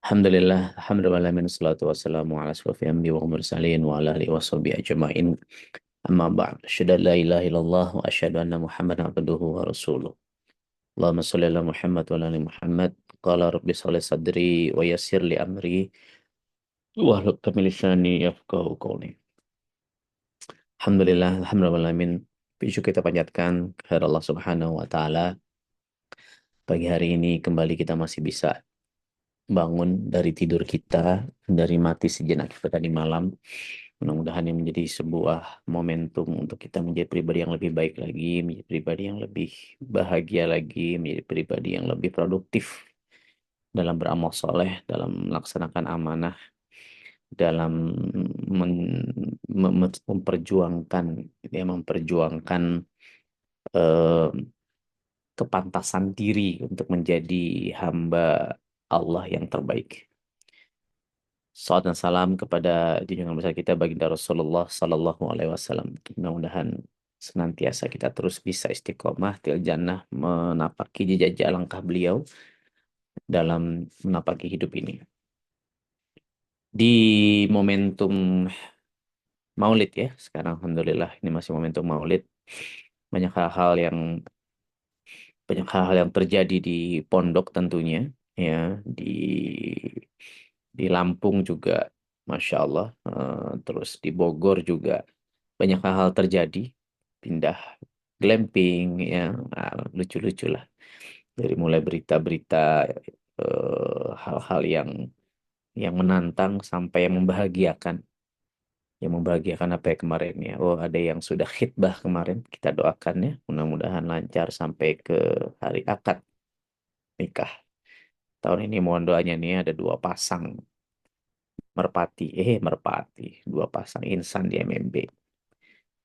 Alhamdulillah, alhamdulillah min salatu wassalamu ala asrofil anbiya wal mursalin wa ala alihi washabihi ajma'in. Amma ba'd. Asyhadu an la ilaha illallah wa asyhadu anna Muhammadan abduhu wa rasuluh. Allahumma shalli ala Muhammad wa ala ali Muhammad. Qala rabbi shalli sadri wa yassir li amri wa hlul 'uqdatam min lisani yafqahu qawli. Alhamdulillah, alhamdulillah min. Puji kita panjatkan kepada Allah Subhanahu wa taala. Pagi hari ini kembali kita masih bisa bangun dari tidur kita, dari mati sejenak kita tadi malam. Mudah-mudahan ini menjadi sebuah momentum untuk kita menjadi pribadi yang lebih baik lagi, menjadi pribadi yang lebih bahagia lagi, menjadi pribadi yang lebih produktif dalam beramal soleh, dalam melaksanakan amanah, dalam memperjuangkan, ya, memperjuangkan eh, kepantasan diri untuk menjadi hamba Allah yang terbaik. Salawat dan salam kepada junjungan besar kita baginda Rasulullah Sallallahu Alaihi Wasallam. Mudah-mudahan senantiasa kita terus bisa istiqomah til jannah menapaki jejak langkah beliau dalam menapaki hidup ini. Di momentum Maulid ya, sekarang Alhamdulillah ini masih momentum Maulid. Banyak hal-hal yang banyak hal-hal yang terjadi di pondok tentunya, ya, di Lampung juga, Masya Allah. Terus di Bogor juga banyak hal-hal terjadi, pindah glamping, ya, lucu-lucu lah. Dari mulai berita-berita, hal-hal yang menantang sampai yang membahagiakan. Yang membahagiakan apa ya kemarin ya. Oh, ada yang sudah khitbah kemarin. Kita doakan ya. Mudah-mudahan lancar sampai ke hari akad nikah. Tahun ini mohon doanya nih ada dua pasang merpati. Dua pasang insan di MMB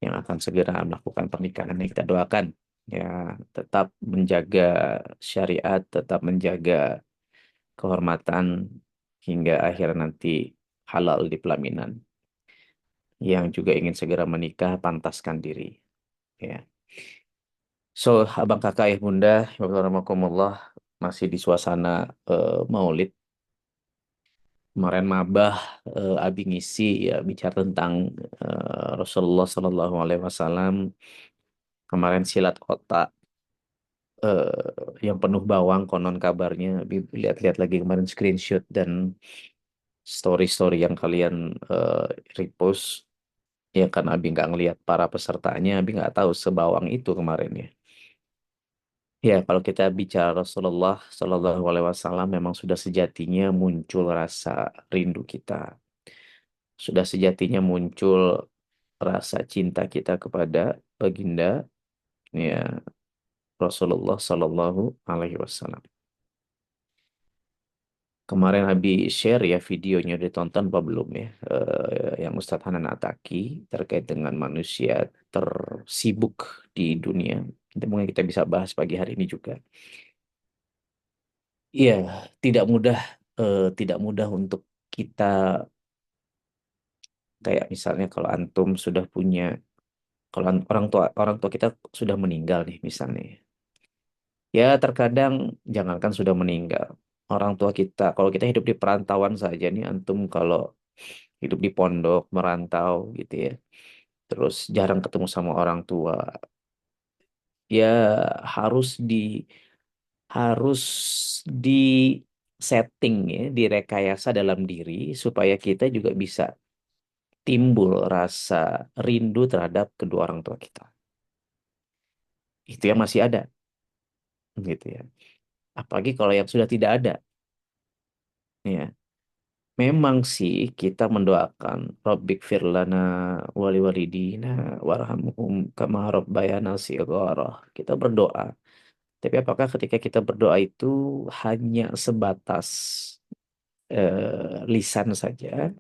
yang akan segera melakukan pernikahan. Yang kita doakan ya, tetap menjaga syariat, tetap menjaga kehormatan hingga akhir nanti halal di pelaminan. Yang juga ingin segera menikah, pantaskan diri. Ya. So, abang kakak ayah bunda, warahmatullah, masih di suasana Maulid. Kemarin mabah, abi ngisi ya bicara tentang Rasulullah Sallallahu Alaihi Wasallam. Kemarin silat otak yang penuh bawang konon kabarnya. Abi lihat-lihat lagi kemarin screenshot dan story-story yang kalian eh, repost. Ya kan Abi nggak ngelihat para pesertanya, Abi nggak tahu sebawang itu kemarin ya. Ya, kalau kita bicara Rasulullah Shallallahu Alaihi Wasallam, memang sudah sejatinya muncul rasa rindu kita, sudah sejatinya muncul rasa cinta kita kepada baginda ya Rasulullah Shallallahu Alaihi Wasallam. Kemarin Abi share ya videonya ditonton apa belum ya, yang Ustadz Hanan Ataki terkait dengan manusia tersibuk di dunia. Itu mungkin kita bisa bahas pagi hari ini juga. Iya, tidak mudah, tidak mudah untuk kita, kayak misalnya kalau antum sudah punya, kalau orang tua kita sudah meninggal nih misalnya. Ya terkadang jangankan sudah meninggal, orang tua kita, kalau kita hidup di perantauan saja nih antum, kalau hidup di pondok merantau gitu ya, terus jarang ketemu sama orang tua, ya harus di harus di setting ya, direkayasa dalam diri supaya kita juga bisa timbul rasa rindu terhadap kedua orang tua kita. Itu yang masih ada, gitu ya. Apalagi kalau yang sudah tidak ada, ya. Memang sih kita mendoakan Rabbik firlana wali walidina warhamhum kama rabbayana shighara. Kita berdoa. Tapi apakah ketika kita berdoa itu hanya sebatas lisan saja?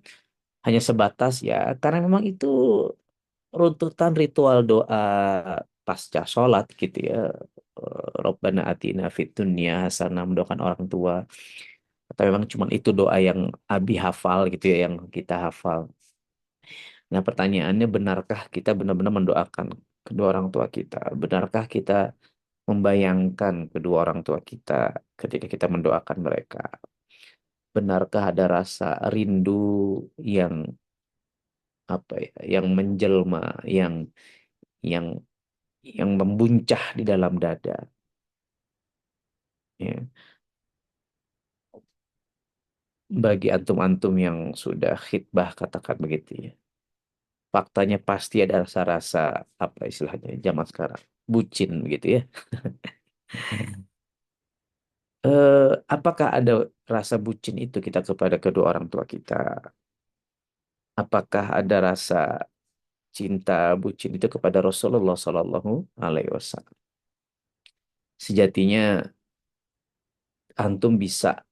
Hanya sebatas ya, karena memang itu runtutan ritual doa pasca sholat gitu ya. Rabbana atina fid dunya hasanah, mendoakan orang tua. Atau memang cuma itu doa yang Abi hafal gitu ya, yang kita hafal. Nah pertanyaannya, benarkah kita benar-benar mendoakan kedua orang tua kita? Benarkah kita membayangkan kedua orang tua kita ketika kita mendoakan mereka? Benarkah ada rasa rindu yang apa ya, yang menjelma, yang yang yang membuncah di dalam dada, ya. Bagi antum-antum yang sudah khitbah katakan begitu ya. Faktanya pasti ada rasa-rasa apa istilahnya zaman sekarang, bucin begitu ya. Apakah ada rasa bucin itu kita kepada kedua orang tua kita? Apakah ada rasa cinta bucin itu kepada Rasulullah Sallallahu Alaihi Wasallam? Sejatinya antum bisa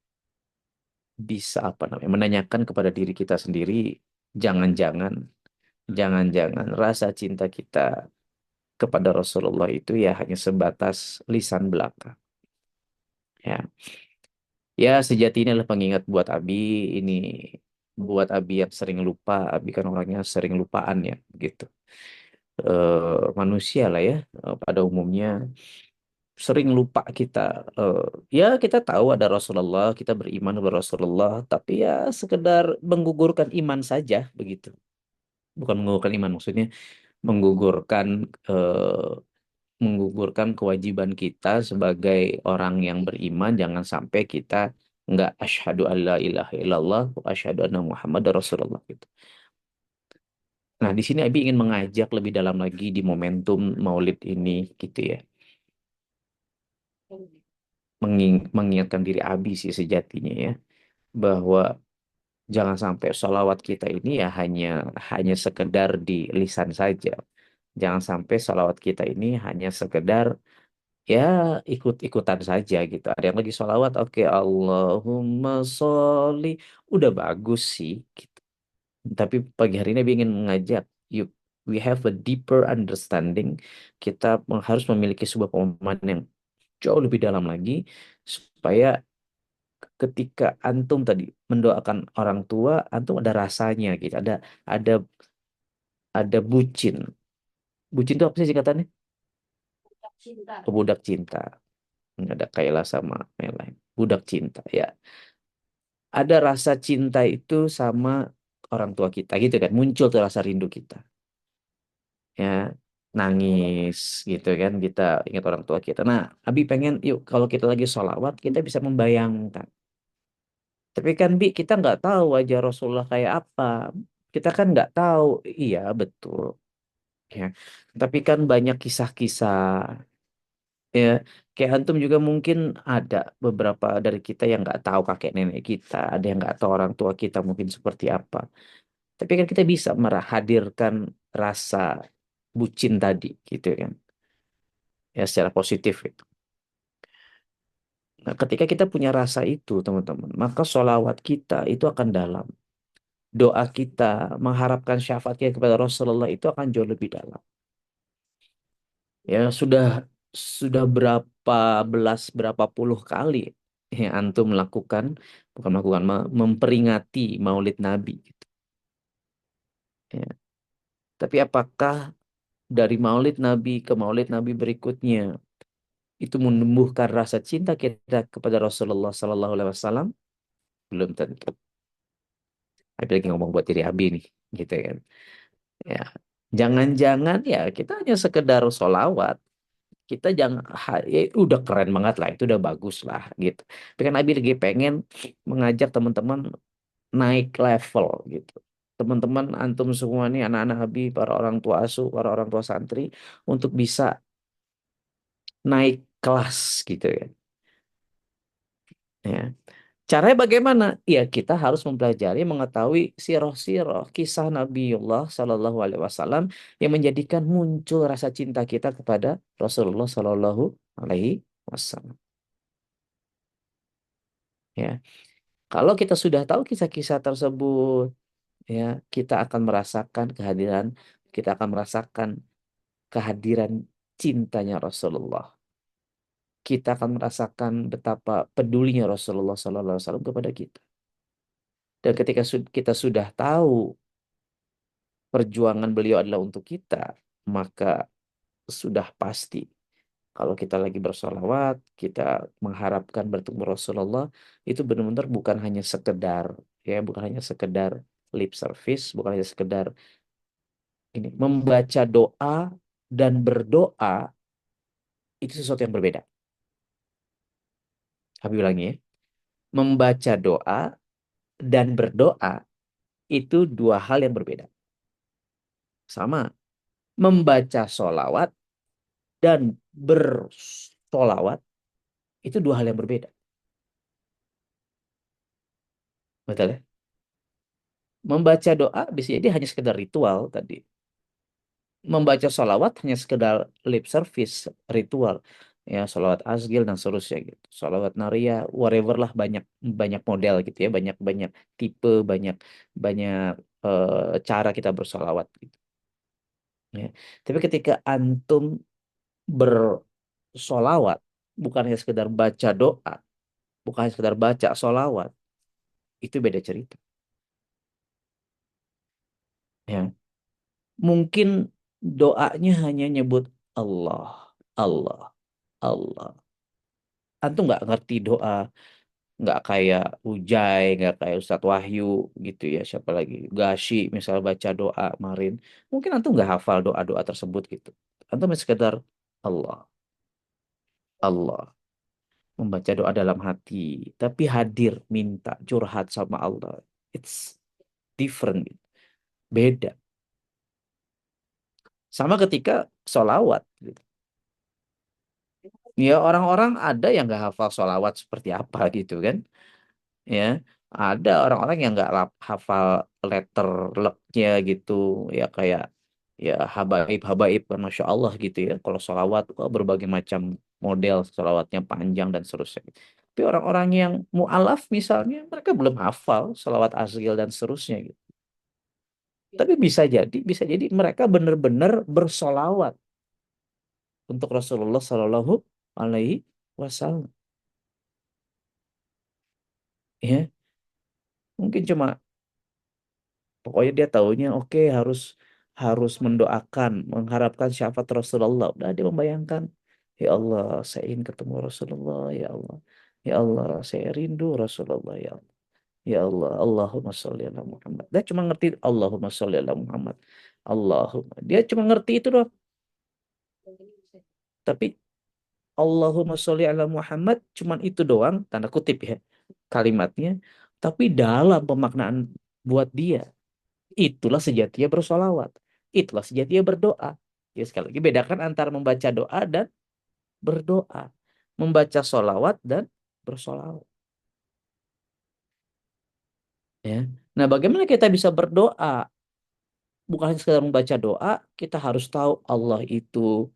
bisa apa namanya menanyakan kepada diri kita sendiri, jangan-jangan jangan-jangan rasa cinta kita kepada Rasulullah itu ya hanya sebatas lisan belaka. Ya, ya sejatinya adalah pengingat buat Abi ini, buat Abi yang sering lupa. Abi kan orangnya sering lupaan ya, gitu. Manusia lah ya, pada umumnya sering lupa kita. Eh, ya kita tahu ada Rasulullah, kita beriman kepada Rasulullah, tapi ya sekedar menggugurkan iman saja begitu. Bukan menggugurkan iman, maksudnya menggugurkan eh, menggugurkan kewajiban kita sebagai orang yang beriman. Jangan sampai kita nggak asyhadu alla ilaha illallah wa asyhadu anna Muhammad Rasulullah gitu. Nah, di sini Abi ingin mengajak lebih dalam lagi di momentum Maulid ini gitu ya. Mengingatkan diri Abi sih sejatinya ya, bahwa jangan sampai sholawat kita ini ya hanya hanya sekedar di lisan saja. Jangan sampai sholawat kita ini hanya sekedar ya ikut-ikutan saja gitu. Ada yang lagi sholawat, oke Allahumma sholli, udah bagus sih. Gitu. Tapi pagi hari ini saya ingin mengajak, yuk we have a deeper understanding. Kita harus memiliki sebuah pemahaman yang jauh lebih dalam lagi supaya ketika antum tadi mendoakan orang tua, antum ada rasanya gitu, ada ada bucin. Bucin itu apa sih singkatannya? Cinta. Budak cinta. Ada Kayla sama yang lain. Budak cinta ya. Ada rasa cinta itu sama orang tua kita gitu kan, muncul tuh rasa rindu kita ya, nangis gitu kan, kita ingat orang tua kita. Nah, Abi pengen yuk kalau kita lagi sholawat kita bisa membayangkan, tapi kan Bi kita nggak tahu wajah Rasulullah kayak apa, kita kan nggak tahu. Iya betul ya, tapi kan banyak kisah-kisah ya, kayak antum juga mungkin ada beberapa dari kita yang nggak tahu kakek nenek kita, ada yang nggak tahu orang tua kita mungkin seperti apa. Tapi kan kita bisa hadirkan rasa bucin tadi, gitu kan, ya secara positif itu. Nah, ketika kita punya rasa itu, teman-teman, maka sholawat kita itu akan dalam. Doa kita mengharapkan syafaat kita kepada Rasulullah itu akan jauh lebih dalam. Ya sudah berapa belas, berapa puluh kali yang antum melakukan, bukan melakukan, memperingati Maulid Nabi. Gitu. Ya. Tapi apakah dari Maulid Nabi ke Maulid Nabi berikutnya itu menumbuhkan rasa cinta kita kepada Rasulullah Sallallahu Alaihi Wasallam? Belum tentu. Abi lagi ngomong buat diri Abi nih, gitu kan. Ya, jangan-jangan ya kita hanya sekedar sholawat. Kita jangan, ya itu udah keren banget lah, itu udah bagus lah, gitu. Tapi kan Abi lagi pengen mengajak teman-teman naik level, gitu. Teman-teman antum semua nih, anak-anak Abi, para orang tua asuh, para orang tua santri, untuk bisa naik kelas, gitu ya. Ya. Caranya bagaimana? Ya, kita harus mempelajari, mengetahui siroh-siroh kisah Nabiullah Shallallahu Alaihi Wasallam yang menjadikan muncul rasa cinta kita kepada Rasulullah Shallallahu Alaihi Wasallam. Ya, kalau kita sudah tahu kisah-kisah tersebut, ya, kita akan merasakan kehadiran, kita akan merasakan kehadiran cintanya Rasulullah. Kita akan merasakan betapa pedulinya Rasulullah Shallallahu Alaihi Wasallam kepada kita. Dan ketika kita sudah tahu perjuangan beliau adalah untuk kita, maka sudah pasti Kalau kita lagi bersolawat, kita mengharapkan bertemu Rasulullah, itu benar-benar bukan hanya sekedar, ya, bukan hanya sekedar lip service, bukan hanya sekedar ini, membaca doa dan berdoa itu sesuatu yang berbeda. Habis ulangi ya, membaca doa dan berdoa itu dua hal yang berbeda. Sama, membaca solawat dan bersolawat itu dua hal yang berbeda. Betul ya? Membaca doa bisa jadi hanya sekedar ritual tadi. Membaca sholawat hanya sekedar lip service, ritual. Ya, sholawat asgil dan seterusnya gitu. Sholawat naria, whatever lah, banyak banyak model gitu ya, banyak banyak tipe, banyak banyak cara kita bersolawat gitu. Ya. Tapi ketika antum bersolawat, bukan hanya sekedar baca doa, bukan hanya sekedar baca solawat, itu beda cerita. Ya. Mungkin doanya hanya nyebut Allah, Allah, Allah. Antum nggak ngerti doa, nggak kayak Ujai, nggak kayak Ustadz Wahyu gitu ya. Siapa lagi? Gashi, misal baca doa kemarin. Mungkin antum nggak hafal doa-doa tersebut gitu. Antum hanya sekedar Allah, Allah. Membaca doa dalam hati, tapi hadir, minta, curhat sama Allah. It's different, gitu. Beda. Sama ketika sholawat, gitu. Ya, orang-orang ada yang nggak hafal sholawat seperti apa gitu kan. Ya, ada orang-orang yang nggak hafal letter leknya gitu, ya kayak ya habaib kan, masya Allah gitu ya. Kalau sholawat, wah, berbagai macam model sholawatnya panjang dan seterusnya. Tapi orang-orang yang mu'alaf misalnya, mereka belum hafal sholawat asgil dan seterusnya gitu. Tapi bisa jadi mereka benar-benar bersolawat untuk Rasulullah Shallallahu Alaihi Wasallam. Ya, mungkin cuma pokoknya dia taunya oke, harus harus mendoakan, mengharapkan syafaat Rasulullah. Udah dia membayangkan, ya Allah, saya ingin ketemu Rasulullah, ya Allah. Ya Allah, saya rindu Rasulullah, ya Allah. Ya Allah, Allahumma sholli ala Muhammad. Dia cuma ngerti Allahumma sholli ala Muhammad. Allahumma. Dia cuma ngerti itu doang. Tapi Allahumma sholli ala Muhammad cuman itu doang, tanda kutip ya, kalimatnya. Tapi dalam pemaknaan buat dia, itulah sejatinya bersolawat. Itulah sejatinya berdoa. Ya, sekali lagi bedakan antara membaca doa dan berdoa. Membaca solawat dan bersolawat. Ya. Nah, bagaimana kita bisa berdoa? Bukan hanya sekedar membaca doa, kita harus tahu Allah itu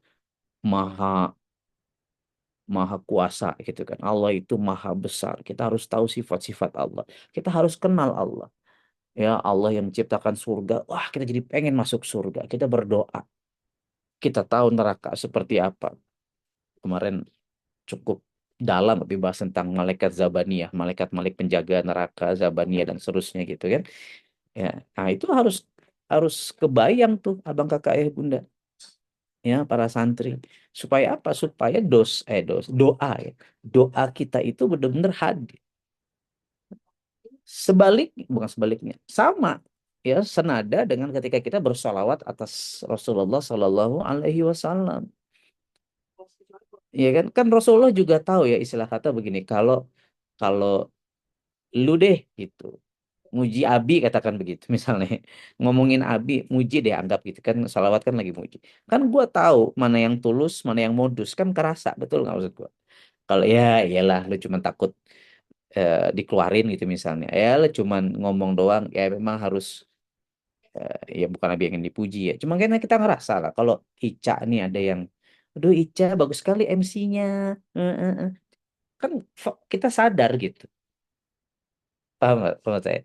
maha maha kuasa gitu kan. Allah itu maha besar. Kita harus tahu sifat-sifat Allah. Kita harus kenal Allah. Ya, Allah yang menciptakan surga. Wah, kita jadi pengen masuk surga. Kita berdoa. Kita tahu neraka seperti apa. Kemarin cukup dalam lebih bahas tentang malaikat Zabaniyah, malaikat-malaikat penjaga neraka Zabaniyah dan seterusnya gitu kan. Ya, nah itu harus harus kebayang tuh abang kakak ayah bunda, ya, para santri, supaya apa? Supaya doa ya, doa kita itu benar-benar hadir. Bukan sebaliknya, sama ya, senada dengan ketika kita bersolawat atas Rasulullah Shallallahu Alaihi Wasallam. Ya kan, kan Rasulullah juga tahu ya, istilah kata begini, kalau kalau lu deh gitu muji Abi, katakan begitu misalnya, ngomongin Abi, muji deh, anggap gitu kan, salawat kan lagi muji, kan gua tahu mana yang tulus mana yang modus, kan kerasa betul nggak maksud gua. Kalau ya iyalah lu cuma takut dikeluarin gitu misalnya, ya lu cuman ngomong doang, ya memang harus ya bukan Abi yang ingin dipuji ya, cuma kan kita ngerasa lah kalau Ica nih ada yang, aduh Ica bagus sekali MC-nya, kan kita sadar gitu, paham nggak maksud saya.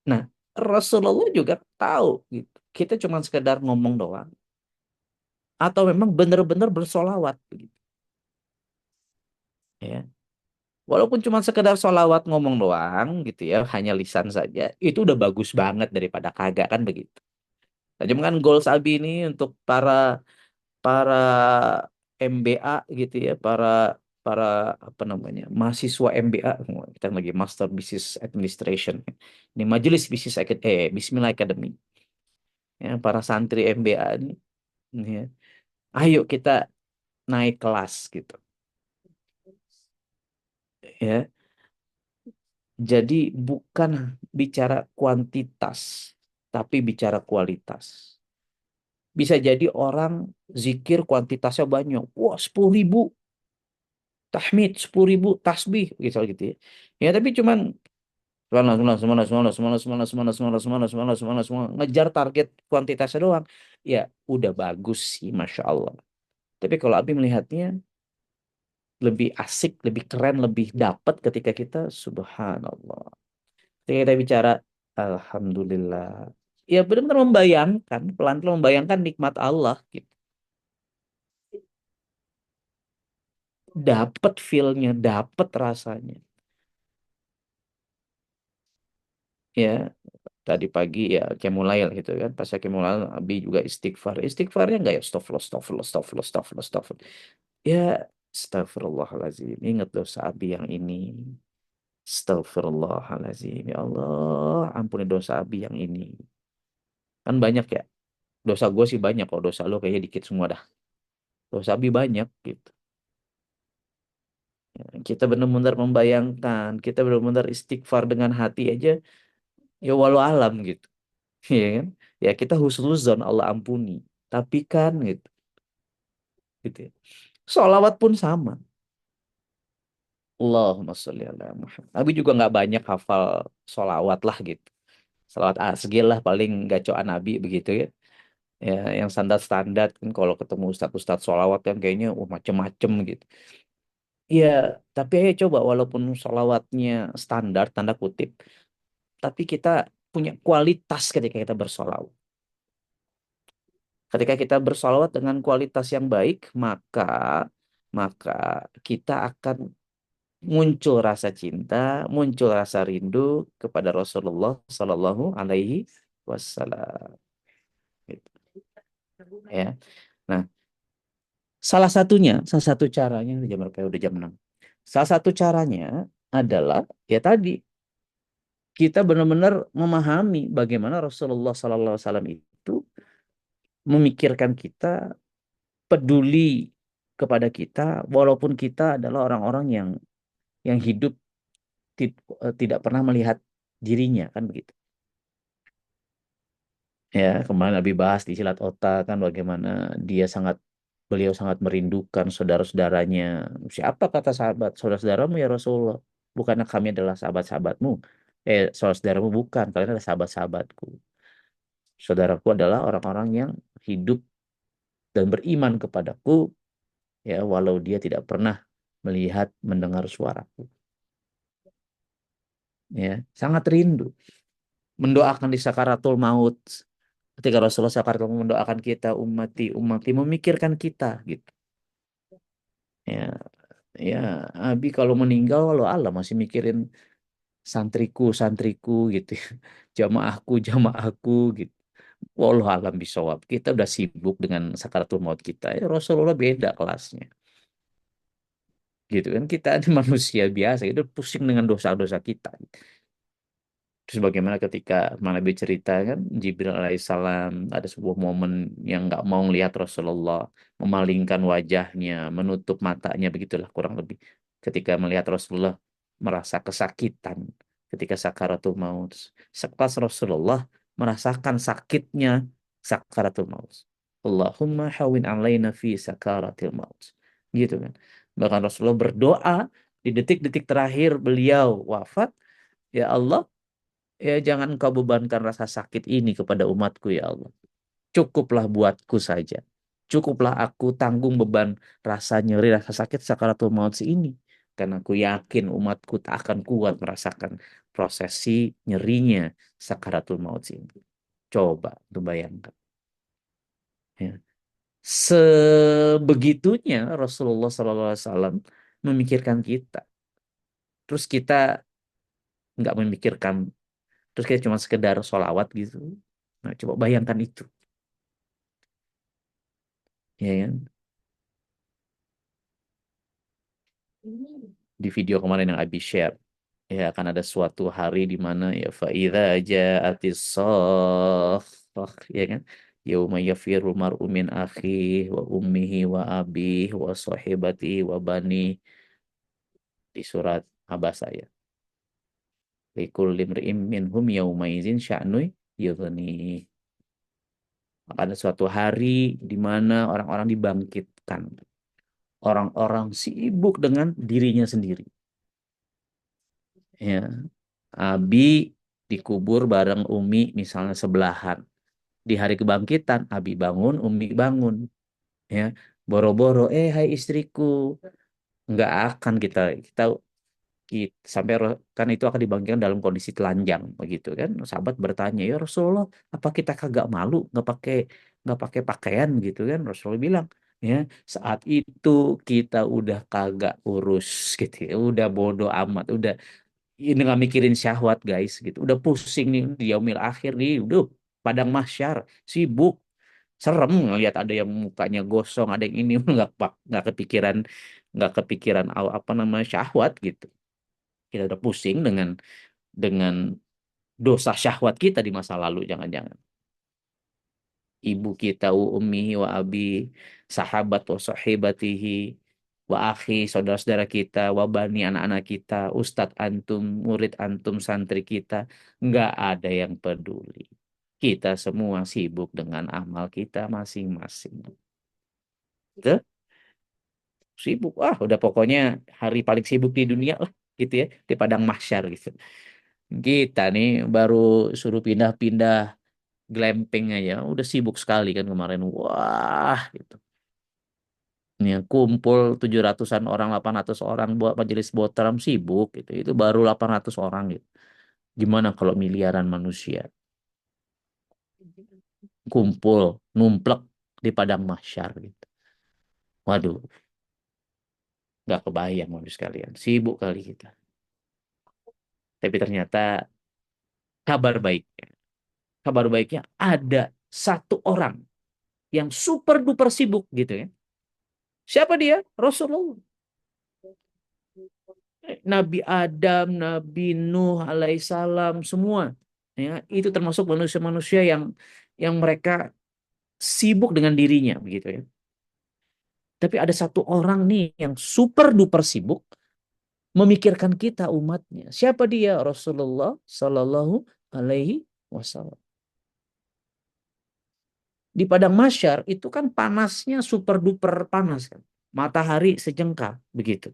Nah, Rasulullah juga tahu gitu. Kita cuma sekedar ngomong doang atau memang benar-benar bersolawat begitu ya. Walaupun cuma sekedar solawat ngomong doang gitu ya, hanya lisan saja, itu udah bagus banget daripada kagak kan begitu. Nah, cuma kan goals Abi ini untuk para para MBA gitu ya, para para apa namanya mahasiswa MBA, kita lagi Master Business Administration, ini Majelis Bismillah Academy, ya, para santri MBA ini, ya, ayo kita naik kelas gitu, ya. Jadi bukan bicara kuantitas, tapi bicara kualitas. Bisa jadi orang zikir kuantitasnya banyak. Wah, 10.000 tahmid, 10.000 tasbih, misal gitu ya. Ya, tapi cuman semangat, semangat, semangat, semangat, semangat, semangat, semangat, semangat, semangat, semangat, semangat, semangat, ngejar target kuantitasnya doang. Ya, udah bagus sih, Masya Allah. Tapi kalau Abi melihatnya lebih asik, lebih keren, lebih dapat ketika kita subhanallah. Ketika kita bicara Alhamdulillah. Ya benar-benar membayangkan, pelan-pelan membayangkan nikmat Allah gitu. Dapat feel-nya, dapat rasanya. Ya, tadi pagi ya kayak mulai lah gitu kan. Pas saya mulai Abi juga istighfar. Istighfarnya enggak ya astagfirullah, astagfirullah, astagfirullah, astagfirullah, astagfirullah. Ya, astagfirullahaladzim. Ingat dosa Abi yang ini. Astagfirullahaladzim. Ya Allah, ampuni dosa Abi yang ini. Kan banyak ya. Dosa gue sih banyak kok. Dosa lo kayaknya dikit semua dah. Dosa Abi banyak gitu. Ya, kita benar-benar membayangkan, kita benar-benar istighfar dengan hati aja, ya walau alam gitu. Ya kan? Ya kita husnuzon Allah ampuni. Tapi kan gitu ya. Sholawat pun sama. Allahumma sholli ala Muhammad. Abi juga nggak banyak hafal sholawat lah gitu. Sholawat asgil lah paling gacoan Nabi begitu ya. Ya, yang standar-standar kan kalau ketemu ustadz-ustadz sholawat kan kayaknya macem-macem gitu. Iya, tapi ayo coba walaupun sholawatnya standar, tanda kutip, tapi kita punya kualitas ketika kita bersolawat. Ketika kita bersolawat dengan kualitas yang baik, maka kita akan muncul rasa cinta, muncul rasa rindu kepada Rasulullah Sallallahu Alaihi Wasallam. Gitu, ya. Nah, salah satu caranya jam berapa ya? Udah jam 6. Salah satu caranya adalah ya tadi kita benar-benar memahami bagaimana Rasulullah Sallallahu Alaihi Wasallam itu memikirkan kita, peduli kepada kita, walaupun kita adalah orang-orang yang hidup tidak pernah melihat dirinya kan begitu. Ya, kemarin Nabi bahas di Silat Otak kan bagaimana beliau sangat merindukan saudara-saudaranya. Siapa kata sahabat? Saudara-saudaramu ya Rasulullah. Bukannya kami adalah sahabat-sahabatmu. Saudara-saudaramu bukan. Kalian adalah sahabat-sahabatku. Saudaraku adalah orang-orang yang hidup dan beriman kepadaku, ya walau dia tidak pernah melihat mendengar suaraku, ya sangat rindu mendoakan di sakaratul maut, ketika Rasulullah sakaratul maut mendoakan kita, umati umati, memikirkan kita gitu, ya. Ya, Abi kalau meninggal walau alam masih mikirin santriku santriku gitu ya. Jamaahku jamaahku gitu, walau alam bisawab, kita udah sibuk dengan sakaratul maut kita, ya Rasulullah beda kelasnya gitu kan. Kita ini manusia biasa itu pusing dengan dosa-dosa kita. Terus bagaimana ketika Nabi cerita kan, Jibril alaihissalam ada sebuah momen yang nggak mau ngelihat Rasulullah, memalingkan wajahnya, menutup matanya, begitulah kurang lebih. Ketika melihat Rasulullah merasa kesakitan ketika sakaratul maut. Sekelas Rasulullah merasakan sakitnya sakaratul maut. Allahumma hawin alaina fi sakaratil maut. Gitu kan. Bahkan Rasulullah berdoa di detik-detik terakhir beliau wafat, ya Allah, ya jangan engkau bebankan rasa sakit ini kepada umatku ya Allah. Cukuplah buatku saja. Cukuplah aku tanggung beban rasa nyeri, rasa sakit sakaratul maut ini. Karena aku yakin umatku tak akan kuat merasakan prosesi nyerinya sakaratul maut ini. Coba tuh bayangkan. Ya. Sebegitunya Rasulullah SAW memikirkan kita. Terus kita nggak memikirkan, terus kita cuma sekedar sholawat gitu. Nah, coba bayangkan itu, ya kan? Di video kemarin yang Abi share. Ya akan ada suatu hari di mana ya faidza ja'atis shakhah, ya kan? Yauma yafirul mar'u min akhihi wa ummihi wa abihi wa sahibatihi wa bani, di surat Abasa ya. Likulli imri'in minhum yauma idzin sya'nu yughni. Maka ada suatu hari di mana orang-orang dibangkitkan. Orang-orang sibuk dengan dirinya sendiri. Ya, Abi dikubur bareng Umi misalnya sebelahan. Di hari kebangkitan, Abi bangun, Umi bangun. Ya, boro-boro, hai istriku, nggak akan kita sampai kan itu akan dibangkitkan dalam kondisi telanjang begitu kan. Sahabat bertanya, ya Rasulullah, apa kita kagak malu nggak pakai pakaian gitu kan? Rasulullah bilang, ya saat itu kita udah kagak urus gitu ya, udah bodoh amat, udah ini nggak mikirin syahwat guys gitu, udah pusing nih di yaumil akhir nih, udah padang mahsyar sibuk, serem ngelihat ada yang mukanya gosong, ada yang ini nggak kepikiran apa namanya syahwat gitu. Kita udah pusing dengan dosa syahwat kita di masa lalu, jangan-jangan ibu kita, wa ummihi wa abi, sahabat wa sahibatihi, wa akhi, saudara-saudara kita, wa bani, anak-anak kita, ustadz antum, murid antum, santri kita, nggak ada yang peduli. Kita semua sibuk dengan amal kita masing-masing. Itu sibuk, udah pokoknya hari paling sibuk di dunia lah gitu ya, di padang mahsyar gitu. Kita nih baru suruh pindah-pindah glamping aja udah sibuk sekali kan kemarin. Wah, gitu. Ini yang kumpul 700-an orang, 800 orang buat majelis bohram sibuk gitu. Itu baru 800 orang gitu. Gimana kalau miliaran manusia kumpul, numplek di padang mahsyar gitu. Waduh, nggak kebayang manusia sekalian. Sibuk kali kita. Tapi ternyata kabar baiknya, kabar baiknya ada satu orang yang super duper sibuk gitu ya. Siapa dia? Rasulullah. Nabi Adam, Nabi Nuh alaihissalam semua. Ya, itu termasuk manusia-manusia yang mereka sibuk dengan dirinya begitu ya. Tapi ada satu orang nih yang super duper sibuk memikirkan kita umatnya. Siapa dia? Rasulullah Sallallahu Alaihi Wasallam. Di padang mahsyar itu kan panasnya super duper panas kan. Matahari sejengkal begitu.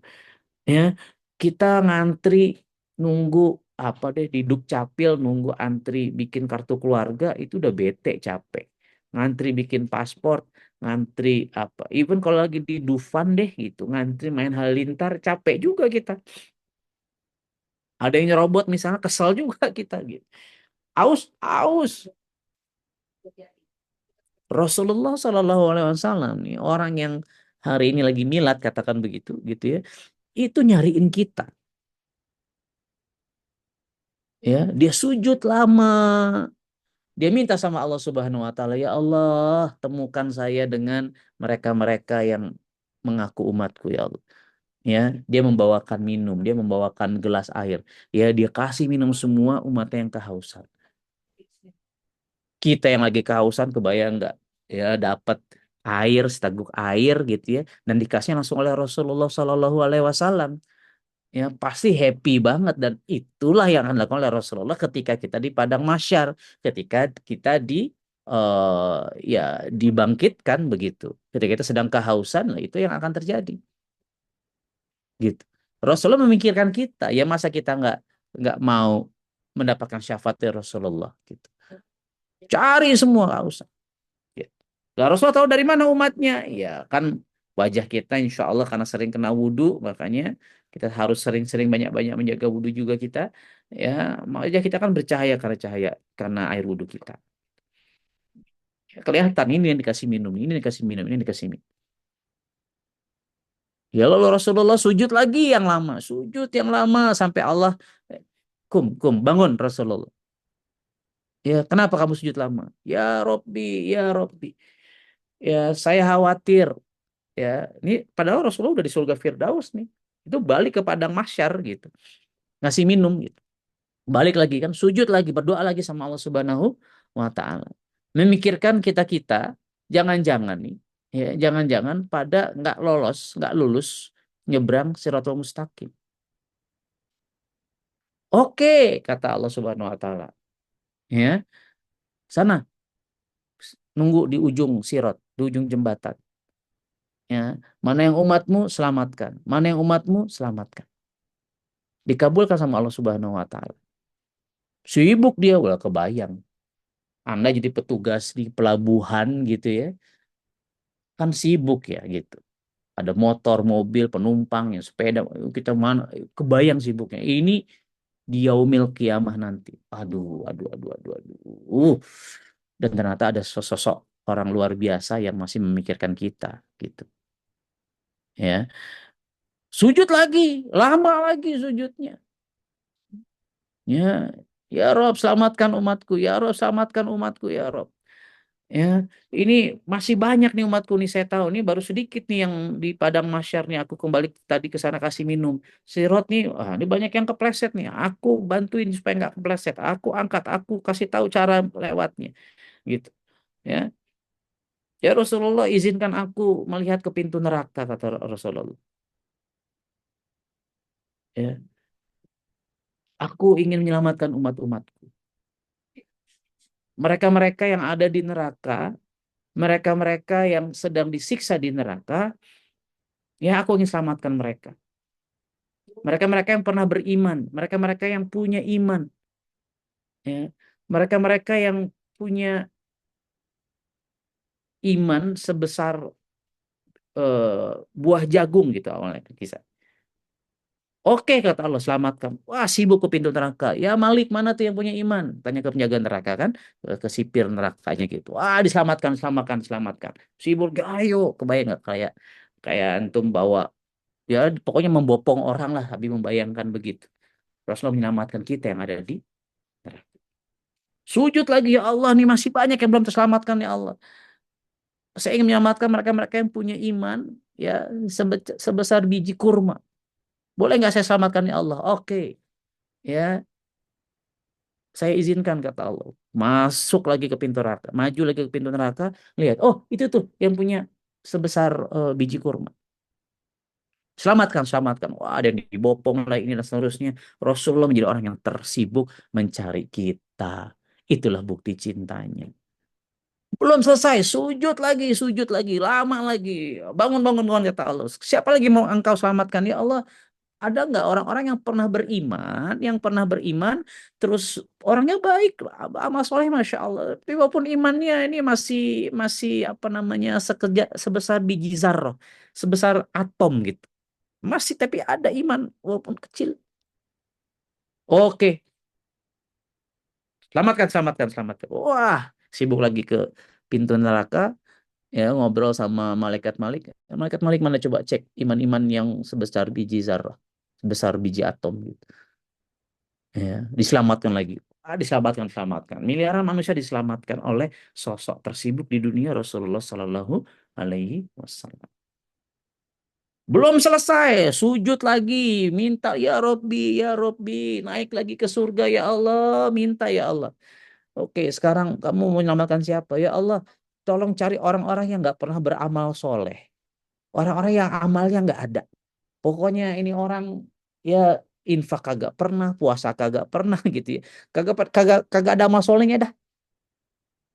Ya, kita ngantri nunggu apa deh di Dukcapil, nunggu antri bikin kartu keluarga itu udah bete capek, ngantri bikin paspor, ngantri apa, even kalau lagi di Dufan deh gitu ngantri main halilintar capek juga kita, ada yang nyerobot misalnya kesel juga kita gitu, aus aus. Rasulullah Shallallahu Alaihi Wasallam nih orang yang hari ini lagi milad katakan begitu gitu ya, itu nyariin kita. Ya, dia sujud lama. Dia minta sama Allah Subhanahu wa taala, "Ya Allah, temukan saya dengan mereka-mereka yang mengaku umatku ya Allah." Ya, dia membawakan minum, dia membawakan gelas air. Ya, dia kasih minum semua umatnya yang kehausan. Kita yang lagi kehausan kebayang nggak? Ya, dapat air, seteguk air gitu ya, dan dikasihnya langsung oleh Rasulullah Shallallahu Alaihi Wasallam. Ya pasti happy banget, dan itulah yang akan dilakukan oleh Rasulullah ketika kita di padang mahsyar, ketika kita ya dibangkitkan begitu, ketika kita sedang kehausan, lah itu yang akan terjadi gitu. Rasulullah memikirkan kita, ya masa kita nggak mau mendapatkan syafaat dari Rasulullah gitu, cari semua kehausan gitu. Lah Rasulullah tahu dari mana umatnya, ya kan wajah kita insya Allah karena sering kena wudhu, makanya kita harus sering-sering banyak-banyak menjaga wudhu juga kita, ya wajah kita kan bercahaya karena cahaya, karena air wudhu kita. Ya, kelihatan ini yang dikasih minum, ini yang dikasih minum, ini yang dikasih minum. Ya lalu Rasulullah sujud lagi yang lama, sujud yang lama sampai Allah, eh, kum bangun Rasulullah. Ya kenapa kamu sujud lama? Ya Robbi, ya Robbi. Ya saya khawatir. Ya, ini padahal Rasulullah udah di surga Firdaus nih. Itu balik ke padang mahsyar gitu. Ngasih minum gitu. Balik lagi kan, sujud lagi, berdoa lagi sama Allah Subhanahu wa taala. Memikirkan kita-kita jangan-jangan nih, ya, jangan-jangan pada nggak lolos, nggak lulus nyebrang Siratul Mustaqim. Oke, kata Allah Subhanahu wa taala. Ya, sana nunggu di ujung sirat, di ujung jembatan. Ya, mana yang umatmu selamatkan, mana yang umatmu selamatkan. Dikabulkan sama Allah Subhanahu wa taala. Sibuk dia, udah kebayang. Anda jadi petugas di pelabuhan gitu ya, kan sibuk ya gitu. Ada motor, mobil, penumpang, yang sepeda, kita mana, kebayang sibuknya. Ini di yaumil kiamah nanti. Aduh, aduh, aduh, aduh, aduh. Dan ternyata ada sosok orang luar biasa yang masih memikirkan kita gitu. Ya, sujud lagi, lama lagi sujudnya. Ya, ya Rob, selamatkan umatku. Ya Rob, selamatkan umatku. Ya Rob. Ya, ini masih banyak nih umatku nih, saya tahu nih baru sedikit nih yang di padang mahsyar nih, aku kembali tadi ke sana kasih minum. Sirot nih, ini banyak yang kepleset nih. Aku bantuin supaya nggak kepleset. Aku angkat, aku kasih tahu cara lewatnya gitu. Ya, ya Rasulullah, izinkan aku melihat ke pintu neraka, kata Rasulullah. Ya, aku ingin menyelamatkan umat-umatku. Mereka-mereka yang ada di neraka, mereka-mereka yang sedang disiksa di neraka, ya aku ingin selamatkan mereka. Mereka-mereka yang pernah beriman, mereka-mereka yang punya iman, ya. Mereka-mereka yang punya iman sebesar buah jagung gitu awalnya kisah. Oke, kata Allah, selamatkan. Wah, sibuk ke pintu neraka. Ya Malik, mana tuh yang punya iman? Tanya ke penjaga neraka kan, ke sipir nerakanya gitu. Wah, diselamatkan, selamatkan, selamatkan. Sibuk, ayo, kebayang nggak kayak kayak antum bawa, ya pokoknya membopong orang lah, Habib membayangkan begitu. Rasulullah menyelamatkan kita yang ada di neraka. Sujud lagi, ya Allah, nih masih banyak yang belum terselamatkan ya Allah. Saya ingin menyelamatkan mereka-mereka yang punya iman, ya sebesar biji kurma. Boleh nggak saya selamatkan ya Allah? Oke, ya saya izinkan, kata Allah. Masuk lagi ke pintu neraka, maju lagi ke pintu neraka, lihat, oh itu tuh yang punya sebesar biji kurma. Selamatkan, selamatkan. Wah, ada yang dibopong lah ini dan seterusnya. Rasulullah menjadi orang yang tersibuk mencari kita. Itulah bukti cintanya. Belum selesai, sujud lagi, lama lagi. Bangun, bangun, bangun, kata Allah. Siapa lagi mau engkau selamatkan? Ya Allah, ada nggak orang-orang yang pernah beriman, terus orangnya baik, amal soleh, masya Allah. Tapi walaupun imannya ini masih masih apa namanya sebesar biji zarrah, sebesar atom gitu. Masih tapi ada iman walaupun kecil. Oke, selamatkan, selamatkan, selamatkan. Wah, sibuk lagi ke pintu neraka. Ya ngobrol sama malaikat Malik. Malaikat Malik mana coba cek iman-iman yang sebesar biji zarrah, sebesar biji atom gitu. Ya, diselamatkan lagi. Diselamatkan, selamatkan. Miliaran manusia diselamatkan oleh sosok tersibuk di dunia, Rasulullah Sallallahu Alaihi Wasallam. Belum selesai, sujud lagi, minta ya Robbi, naik lagi ke surga ya Allah, minta ya Allah. Oke, sekarang kamu mau menyelamatkan siapa? Ya Allah, tolong cari orang-orang yang nggak pernah beramal soleh. Orang-orang yang amalnya nggak ada. Pokoknya ini orang, ya infak kagak pernah, puasa kagak pernah gitu ya. Kagak ada amal solehnya dah.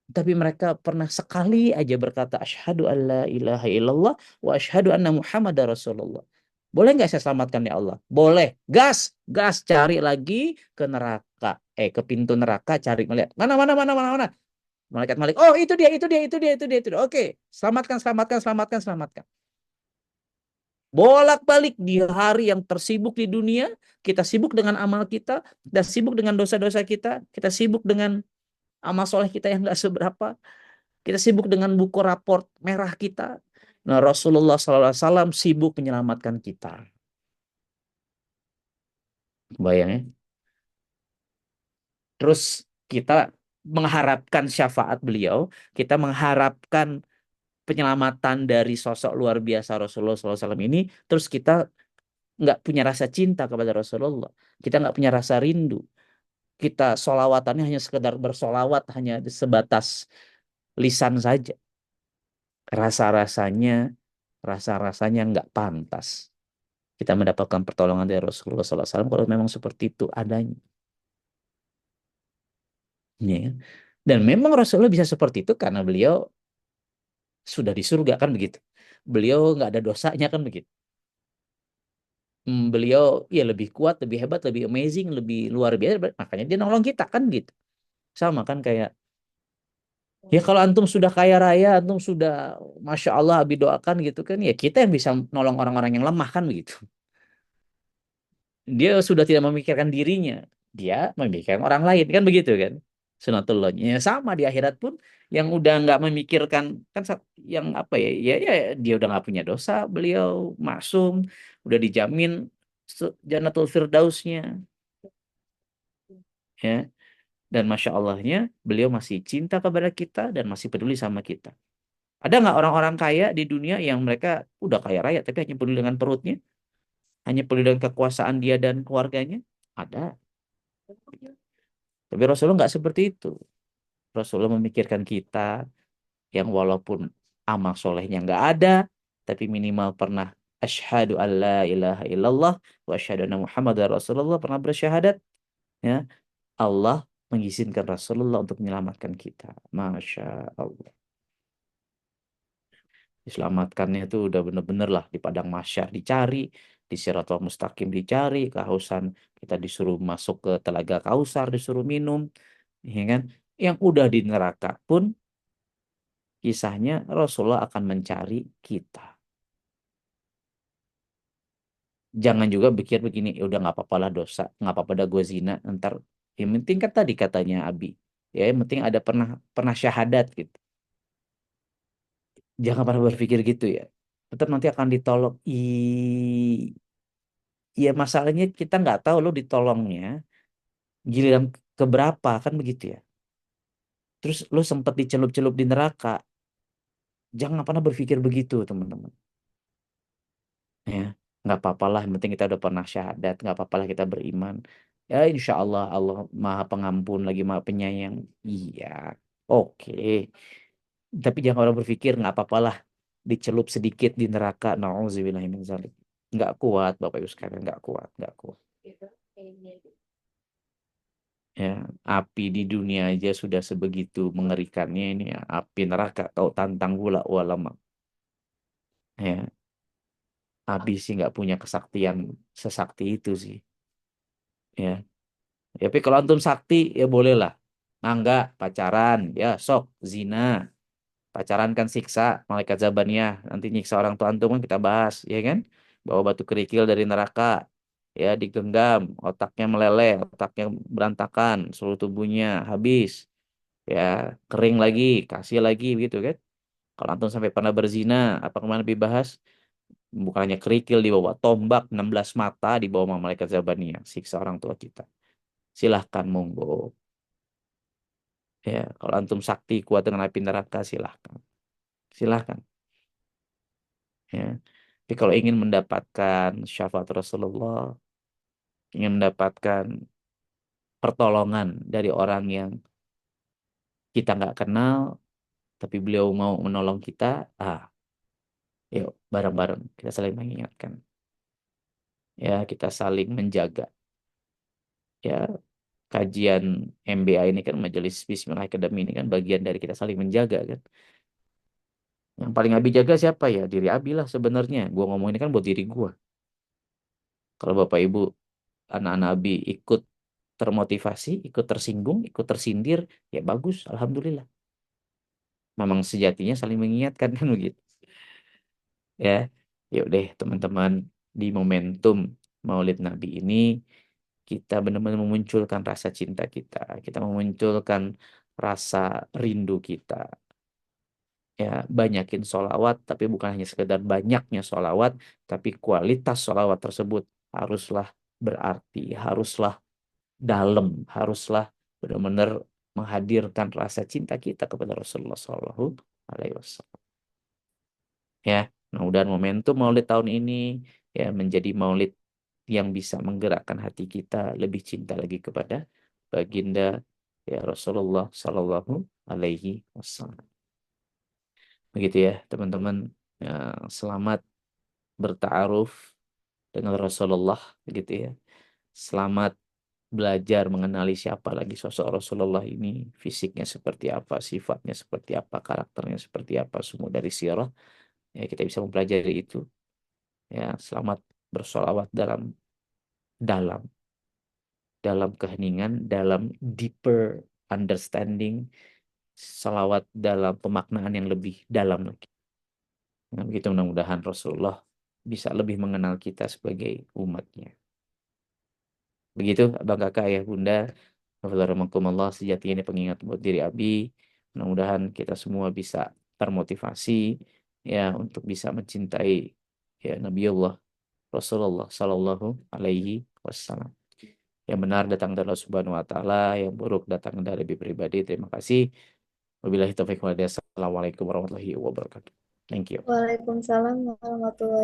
Tapi mereka pernah sekali aja berkata asyhadu alla ilaha illallah wa asyhadu anna Muhammadar Rasulullah. Boleh nggak saya selamatkan ya Allah? Boleh. Gas, gas cari lagi ke neraka. Ke pintu neraka, cari melihat. Mana mana mana mana mana. Malaikat Malik. Oh, itu dia, itu dia, itu dia, itu dia, itu dia. Oke, selamatkan, selamatkan, selamatkan, selamatkan. Bolak-balik di hari yang tersibuk di dunia, kita sibuk dengan amal kita, kita sibuk dengan dosa-dosa kita sibuk dengan amal soleh kita yang nggak seberapa, kita sibuk dengan buku raport merah kita. Nah, Rasulullah SAW sibuk menyelamatkan kita. Bayang ya. Terus kita mengharapkan syafaat beliau, kita mengharapkan penyelamatan dari sosok luar biasa Rasulullah SAW ini, terus kita nggak punya rasa cinta kepada Rasulullah, kita nggak punya rasa rindu, kita solawatannya hanya sekedar bersolawat, hanya sebatas lisan saja, rasa-rasanya rasa-rasanya nggak pantas kita mendapatkan pertolongan dari Rasulullah SAW kalau memang seperti itu adanya. Ya. Dan memang Rasulullah bisa seperti itu karena beliau sudah di surga kan begitu. Beliau nggak ada dosanya kan begitu. Beliau ya lebih kuat, lebih hebat, lebih amazing, lebih luar biasa. Makanya dia nolong kita kan gitu. Sama kan kayak ya kalau antum sudah kaya raya, antum sudah masya Allah abi doakan gitu kan ya kita yang bisa nolong orang-orang yang lemah kan begitu. Dia sudah tidak memikirkan dirinya, dia memikirkan orang lain kan begitu kan. Sunatullahnya ya sama di akhirat pun yang udah nggak memikirkan kan yang apa ya, ya dia udah nggak punya dosa, beliau maksum, udah dijamin Jannatul Firdausnya ya. Dan masya Allahnya beliau masih cinta kepada kita dan masih peduli sama kita. Ada nggak orang-orang kaya di dunia yang mereka udah kaya raya tapi hanya peduli dengan perutnya, hanya peduli dengan kekuasaan dia dan keluarganya? Ada. Tapi Rasulullah nggak seperti itu. Rasulullah memikirkan kita yang walaupun amal solehnya nggak ada, tapi minimal pernah asyhadu alla ilaha illallah wa asyhadu anna Muhammadar Rasulullah, pernah bersyahadat, ya Allah mengizinkan Rasulullah untuk menyelamatkan kita. Masya Allah. Diselamatkannya itu udah bener-bener lah di padang mahsyar dicari, di Siratal Mustaqim dicari, kehausan kita disuruh masuk ke telaga Kausar, disuruh minum, ya kan? Yang udah di neraka pun kisahnya Rasulullah akan mencari kita. Jangan juga pikir begini, ya udah nggak apa-apa lah dosa, nggak apa-apa dah gue zina, ntar yang penting kan tadi katanya Abi, ya yang penting ada pernah pernah syahadat gitu. Jangan pernah berpikir gitu ya. Tetap nanti akan ditolong. Iya masalahnya kita nggak tahu lo ditolongnya giliran keberapa kan begitu ya. Terus lo sempat dicelup-celup di neraka. Jangan pernah berpikir begitu teman-teman. Ya, nggak apa-apa lah. Yang penting kita udah pernah syahadat. Nggak apa-apa lah kita beriman. Ya insya Allah Allah Maha Pengampun lagi Maha Penyayang. Iya, oke. Tapi jangan orang berpikir nggak apa-apa lah dicelup sedikit di neraka. Nauzubillahi min dzalik. Nggak kuat Bapak Ibu sekalian. Nggak kuat, nggak kuat. Ya, api di dunia aja sudah sebegitu mengerikannya ini ya. Api neraka kau tantang pula walama. Ya, api sih nggak punya kesaktian sesakti itu sih. Ya, ya, tapi kalau antum sakti ya boleh lah. Enggak pacaran, ya sok zina. Pacaran kan siksa malaikat Zabaniyah. Nanti nyiksa orang tua antum kan kita bahas, ya kan? Bawa batu kerikil dari neraka, ya digenggam, otaknya meleleh, otaknya berantakan, seluruh tubuhnya habis. Ya kering lagi kasih lagi gitu kan kalau antum sampai pernah berzina apa kemana dibahas bukannya kerikil di bawah tombak 16 mata di bawah sama malaikat Zabaniyah siksa orang tua kita silahkan monggo ya kalau antum sakti kuat dengan api neraka silahkan silahkan ya tapi kalau ingin mendapatkan syafaat Rasulullah ingin mendapatkan pertolongan dari orang yang kita nggak kenal tapi beliau mau menolong kita ah yuk bareng-bareng kita saling mengingatkan ya kita saling menjaga ya kajian MBA ini kan Majelis Bismillah Academy ini kan bagian dari kita saling menjaga kan yang paling Abi jaga siapa ya diri Abi lah sebenarnya gua ngomong ini kan buat diri gua kalau Bapak Ibu anak-anak Abi ikut termotivasi ikut tersinggung ikut tersindir ya bagus Alhamdulillah memang sejatinya saling mengingatkan kan begitu ya yuk deh teman-teman di momentum Maulid Nabi ini kita benar-benar memunculkan rasa cinta kita, kita memunculkan rasa rindu kita. Ya, banyakin sholawat, tapi bukan hanya sekedar banyaknya sholawat, tapi kualitas sholawat tersebut haruslah berarti, haruslah dalam, haruslah benar-benar menghadirkan rasa cinta kita kepada Rasulullah Shallallahu Alaihi Wasallam. Ya, mudah-mudahan momentum Maulid tahun ini ya menjadi Maulid yang bisa menggerakkan hati kita lebih cinta lagi kepada baginda ya Rasulullah Sallallahu Alaihi Wasallam. Begitu ya teman-teman. Ya, selamat bertaaruf dengan Rasulullah gitu ya. Selamat belajar mengenali siapa lagi sosok Rasulullah ini, fisiknya seperti apa, sifatnya seperti apa, karakternya seperti apa, semua dari sirah. Ya, kita bisa mempelajari itu. Ya, selamat bersolawat dalam dalam dalam keheningan, dalam deeper understanding, salawat dalam pemaknaan yang lebih dalam lagi. Nah, begitu mudah-mudahan Rasulullah bisa lebih mengenal kita sebagai umatnya. Begitu Abang Kakak ya Bunda. Rahmatullah sejatinya ini pengingat buat diri Abi. Mudah-mudahan kita semua bisa termotivasi ya untuk bisa mencintai ya Nabiullah Rasulullah Sallallahu Alaihi Wasallam. Yang benar datang dari Allah Subhanahu Wa Taala, yang buruk datang dari Abi pribadi. Terima kasih. Wabillahi taufiq wal hidayah. Assalamualaikum warahmatullahi wabarakatuh. Thank you. Waalaikumsalam warahmatullahi